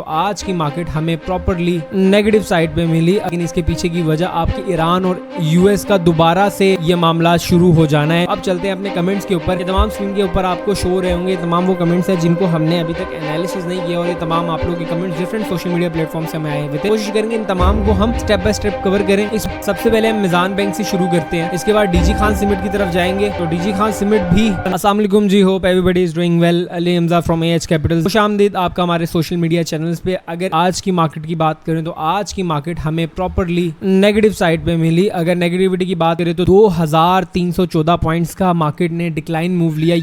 तो आज की मार्केट हमें प्रॉपरली नेगेटिव साइड पे मिली, लेकिन इसके पीछे की वजह आपके ईरान और यूएस का दोबारा से ये मामला शुरू हो जाना है। अब चलते हैं अपने कमेंट्स के ऊपर। ये तमाम स्क्रीन के ऊपर आपको शो रहे होंगे, तमाम वो कमेंट्स हैं जिनको हमने अभी तक एनालिसिस नहीं किया और ये तमाम आप लोगों के comments different social media platform से हमें आए हुए थे। कोशिश करेंगे इन तमाम को हम स्टेप बाय स्टेप कवर करें। इस सबसे पहले हम मिजान बैंक से शुरू करते हैं, इसके बाद डीजी खान सीमेंट की तरफ जाएंगे। तो डीजी खान सीमेंट भी अस्सलाम वालेकुम जी, hope everybody is doing well. Ali Hamza from AH capital, खुशामदीद आपका हमारे सोशल मीडिया चैनल्स पे। अगर आज की मार्केट की बात करें तो आज की मार्केट हमें प्रॉपरली नेगेटिव साइड पे मिली। अगर नेगेटिविटी की बात करें तो 2314 पॉइंट्स का मार्केट ने डिक्लाइन मूव लिया,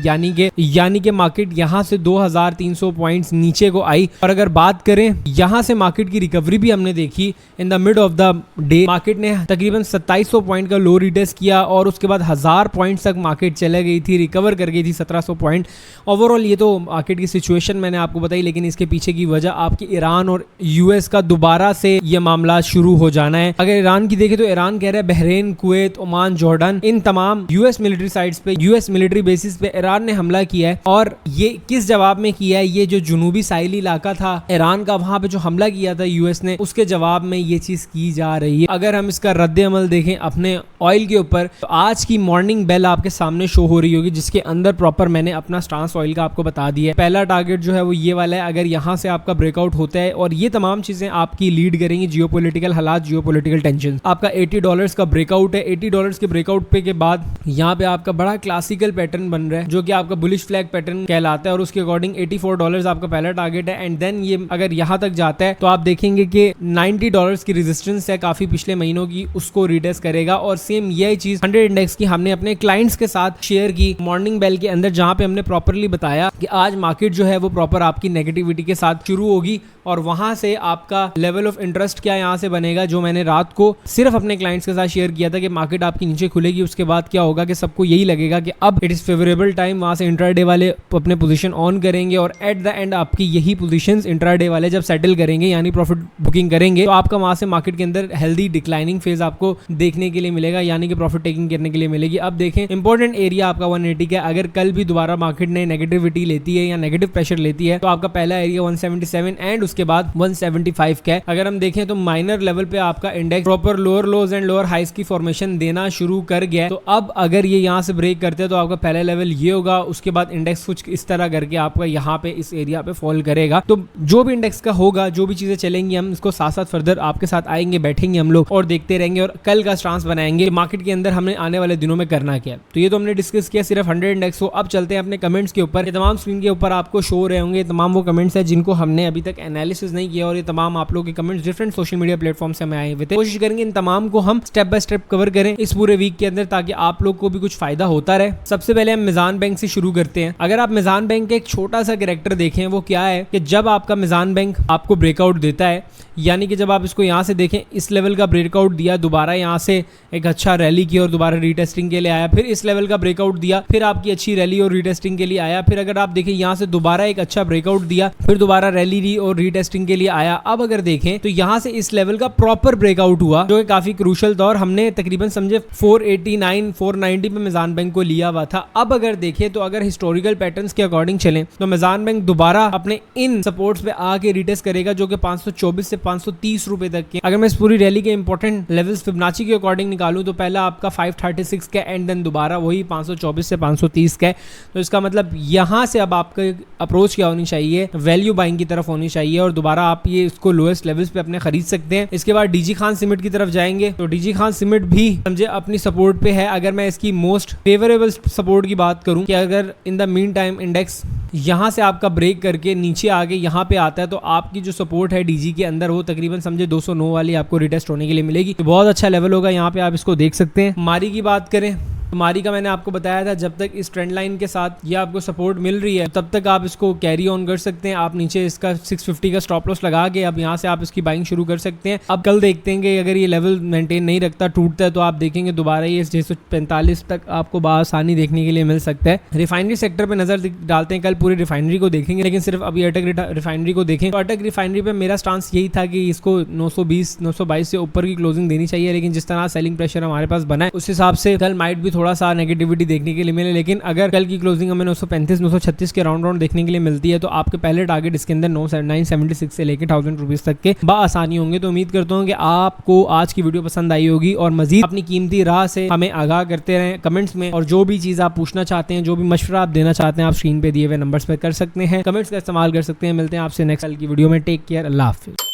यानी कि मार्केट यहां से 2300 पॉइंट्स नीचे को आई। और अगर बात करें यहां से मार्केट की रिकवरी भी हमने देखी in the mid of the day. Market ने तकरीबन 2700 पॉइंट का लो रिटेस्ट किया और उसके बाद 1000 पॉइंट तक मार्केट चले गई थी, रिकवर कर गई थी 1700 पॉइंट। ओवरऑल ये तो मार्केट की सिचुएशन मैंने आपको बताई, लेकिन इसके पीछे की वजह आपके ईरान और यूएस का दोबारा से ये मामला शुरू हो जाना है। अगर ईरान की देखें तो ईरान कह रहा है बहरीन, कुवैत, ओमान, जॉर्डन, इन तमाम यूएस मिलिट्री साइट्स पे, यूएस मिलिट्री बेसिस पे ईरान ने हमला किया है। और ये किस जवाब में किया है? ये जो जुनूबी साहिली इलाका था ईरान का, वहां पे जो हमला किया था यूएस ने, उसके जवाब में ये चीज की जा रही है। अगर हम इसका रद्द अमल देखें अपने ऑयल के ऊपर, तो आज की मॉर्निंग बेल आपके सामने शो हो रही होगी, जिसके अंदर प्रॉपर मैंने अपना स्टांस ऑयल का आपको बता दिया है। पहला टारगेट जो है वो ये वाला है। अगर यहाँ से आपका ब्रेकआउट होता है और ये तमाम चीजें आपकी लीड करेंगी, जियोपॉलिटिकल हालात, जियोपॉलिटिकल टेंशन, आपका $80 का ब्रेकआउट है। $80 के ब्रेकआउट पे के बाद यहाँ पे आपका बड़ा क्लासिकल पैटर्न बन रहा है, जो कि आपका बुलिश फ्लैग पैटर्न कहलाता है, और उसके अकॉर्डिंग $84 आपका पहला टारगेट है। एंड देन ये अगर यहाँ तक जाता है तो आप देखेंगे कि $90 की रेजिस्टेंस है काफी पिछले महीनों की, उसको रिटेस्ट करेगा। और सेम यही चीज 100 इंडेक्स की हमने अपने क्लाइंट्स के साथ शेयर की मॉर्निंग बेल के अंदर, जहां पे हमने प्रॉपरली बताया कि आज मार्केट जो है वो प्रॉपर आपकी नेगेटिविटी के साथ शुरू होगी और वहां से आपका लेवल ऑफ इंटरेस्ट क्या यहां से बनेगा, जो मैंने रात को सिर्फ अपने क्लाइंट्स के साथ शेयर किया था कि मार्केट आपकी नीचे खुलेगी। उसके बाद क्या होगा कि सबको यही लगेगा कि अब इट इज फेवरेबल टाइम, वहां से इंट्राडे वाले अपने पोजीशन ऑन करेंगे और एट द एंड आपकी यही पोजीशंस इंट्राडे वाले जब सेटल करेंगे, यानी प्रॉफिट बुकिंग करेंगे, तो आपका वहां से मार्केट के अंदर हेल्दी डिक्लाइनिंग फेज आपको देखने के लिए मिलेगा, यानी कि प्रॉफिट टेकिंग करने के लिए मिलेगी। अब देखें इंपॉर्टेंट एरिया आपका 180 का। अगर कल भी दोबारा मार्केट ने नेगेटिविटी लेती है या नेगेटिव प्रेशर लेती है तो आपका पहला एरिया 177 एंड उसके बाद 175 का है। अगर हम देखें तो माइनर लेवल पे आपका index proper lower lows and lower highs की फॉर्मेशन देना शुरू कर गया है। तो अब अगर ये यहाँ से ब्रेक करते हैं तो आपका पहला लेवल ये होगा, उसके बाद इंडेक्स कुछ इस तरह करके आपका यहाँ पे इस एरिया पे फॉल करेगा। तो जो भी इंडेक्स का होगा, जो भी चीजें चलेंगी, हम इसको साथ साथ फर्दर आपके साथ आएंगे, बैठेंगे हम लोग और देखते रहेंगे और कल का स्टांस बनाएंगे मार्केट के अंदर हमने आने वाले दिनों में करना क्या है। तो ये तो हमने डिस्कस किया सिर्फ 100 इंडेक्स को। अब चलते हैं अपने कमेंट्स के ऊपर। ये तमाम स्क्रीन के ऊपर आपको शो रहे होंगे, तमाम वो कमेंट्स हैं जिनको हमने अभी तक एनालिसिस नहीं किया और ये तमाम आप लोगों के comments different social media platform से हमें आए हुए थे। कोशिश करेंगे इन तमाम को हम स्टेप बाय स्टेप कवर करें इस पूरे वीक के अंदर, ताकि आप लोग को भी कुछ फायदा होता रहे। सबसे पहले हम मिजान बैंक से शुरू करते हैं। अगर आप मिजान बैंक के एक छोटा सा कैरेक्टर देखें, वो क्या है कि जब आपका मिजान बैंक आपको ब्रेकआउट देता है, यानी कि जब आप इसको यहाँ से देखें, इस लेवल का ब्रेकआउट दिया, दोबारा यहाँ से एक अच्छा रैली की और दोबारा रीटेस्टिंग के लिए आया, फिर इस लेवल का ब्रेकआउट दिया, फिर आपकी अच्छी रैली और रीटेस्टिंग के लिए आया, फिर अगर आप देखें यहाँ से दोबारा एक अच्छा ब्रेकआउट दिया, फिर दोबारा रैली और रीटेस्टिंग के लिए आया। अब अगर देखें तो यहाँ से इस लेवल का प्रॉपर ब्रेकआउट हुआ, जो कि काफी क्रूशल था और हमने तकरीबन समझे 489 490 पे मिजान बैंक को लिया हुआ था। अब अगर देखें तो अगर हिस्टोरिकल पैटर्न्स के अकॉर्डिंग चलें तो मिजान बैंक दोबारा अपने इन सपोर्ट्स पे आके रिटेस्ट करेगा, जो कि 524 से 530 रुपए तक के। अगर मैं इस पूरी रैली के इंपॉर्टेंट लेवल्स फिबोनाची के अकॉर्डिंग निकालूं तो पहला आपका 536 का एंड देन दोबारा वही 524 से 530 का है। तो इसका मतलब यहाँ से अब आपका अप्रोच क्या होनी चाहिए, वैल्यू बाइंग की तरफ होनी चाहिए और दोबारा आप ये इसको लोएस्ट लेवल्स पे अपने खरीद सकते हैं। इसके बाद डीजी खान सीमेंट की तरफ जाएंगे तो डीजी खान सीमेंट भी समझे अपनी सपोर्ट पे है। अगर मैं इसकी मोस्ट फेवरेबल सपोर्ट की बात करूं कि अगर in the mean time index यहाँ से आपका ब्रेक करके नीचे आगे यहाँ पे आता है तो आपकी जो सपोर्ट है डीजी के अंदर वो तकरीबन समझे 209 वाली आपको रिटेस्ट होने के लिए मिलेगी। तो बहुत अच्छा लेवल होगा, यहाँ पे आप इसको देख सकते हैं। मारी की बात करें तो मारी का मैंने आपको बताया था, जब तक इस ट्रेंड लाइन के साथ ये आपको सपोर्ट मिल रही है तब तक आप इसको कैरी ऑन कर सकते हैं। आप नीचे इसका 650 का स्टॉप लॉस लगा के अब यहाँ से आप इसकी बाइंग शुरू कर सकते हैं। अब कल देखते हैं कि अगर ये लेवल मेंटेन नहीं रखता, टूटता है, तो आप देखेंगे दोबारा ये 645 तक आपको बआसानी देखने के लिए मिल सकता है। रिफाइनरी सेक्टर पे नजर डालते हैं। कल पूरी रिफाइनरी को देखेंगे, लेकिन सिर्फ अभी अटक रिफाइनरी को देखें तो अटक रिफाइनरी पे मेरा स्टांस यही था कि इसको 920 922 से ऊपर की क्लोजिंग देनी चाहिए, लेकिन जिस तरह सेलिंग प्रेशर हमारे पास बना है उस हिसाब से कल माइट भी थोड़ा सा नेगेटिविटी देखने के लिए मिले। लेकिन अगर कल की क्लोजिंग हमें 935 936 के राउंड देखने के लिए मिलती है तो आपके पहले टारगेट इसके अंदर 976 से लेकर 1000 रुपीज तक के आसानी होंगे। तो उम्मीद करता हूँ कि आपको आज की वीडियो पसंद आई होगी और मजीद अपनी कीमती राह से हमें आगाह करते रहें कमेंट्स में, और जो भी चीज आप पूछना चाहते हैं, जो भी मशवरा आप देना चाहते हैं, आप स्क्रीन पे दिए हुए नंबर्स पर कर सकते हैं, कमेंट्स का इस्तेमाल कर सकते हैं। मिलते हैं आपसे नेक्स्ट कल की वीडियो में। टेक केयर, अल्लाह हाफिज।